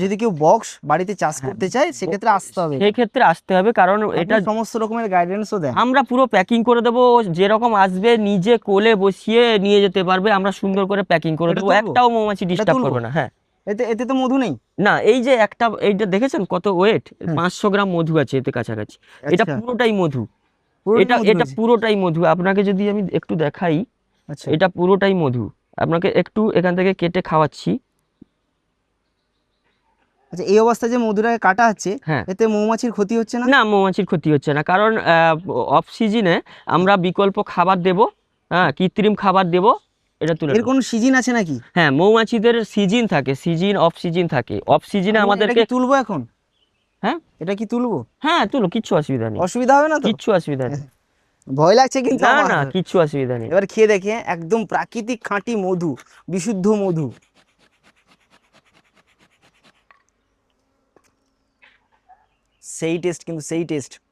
যদি কেউ বক্স বাড়িতে চাষ করতে চায় সেক্ষেত্রে আসতে হবে, সেই ক্ষেত্রে আসতে হবে, কারণ এটা সমস্ত রকমের গাইডেন্সও দেন। আমরা পুরো প্যাকিং করে দেবো, যেরকম আসবে নিজে কোলে বসিয়ে নিয়ে যেতে পারবে, আমরা সুন্দর করে প্যাকিং করে এটা দেবো, তুলবো? একটাও মৌমাছি এটা ডিস্টার্ব তুলবো? করবে না। হ্যাঁ, এতে এতে তো মধু নেই। না এই যে একটা, এইটা দেখেছেন কত ওয়েট, হুম। 500 গ্রাম মধু আছে এতে কাছাকাছি। এটা আচ্ছা, পুরোটাই মধু, পুরোটাই এটা মধু এটা রয়েছে। পুরোটাই মধু। আপনাকে যদি আমি একটু দেখাই, আচ্ছা এটা পুরোটাই মধু। আপনাকে একটু এখান থেকে কেটে খাওয়াচ্ছি। আচ্ছা, এই অবস্থায় যে মধুটাকে কাটা হচ্ছে, হ্যাঁ, এতে মৌমাছির ক্ষতি হচ্ছে না? না মৌমাছির ক্ষতি হচ্ছে না, কারণ অফ সিজনে আমরা বিকল্প খাবার দেব, হ্যাঁ কৃত্রিম খাবার দেব, এটা তুলে এর নেবো। কোনো সিজন আছে নাকি? হ্যাঁ, মৌমাছিদের সিজন থাকে, সিজন অফ সিজন থাকে। অফ সিজনে এটা আমাদেরকে, কি তুলবো এখন? হ্যাঁ এটা কি তুলবো? হ্যাঁ তুলো, কিচ্ছু অসুবিধা নেই, অসুবিধা হবে না তো? কিচ্ছু অসুবিধা নেই। ভয় লাগছে কিন্তু না আমার। না, কিচ্ছু অসুবিধা নেই। এবার খেয়ে দেখে, একদম প্রাকৃতিক খাঁটি মধু, বিশুদ্ধ মধু। সেই টেস্ট, কিন্তু সেই টেস্ট।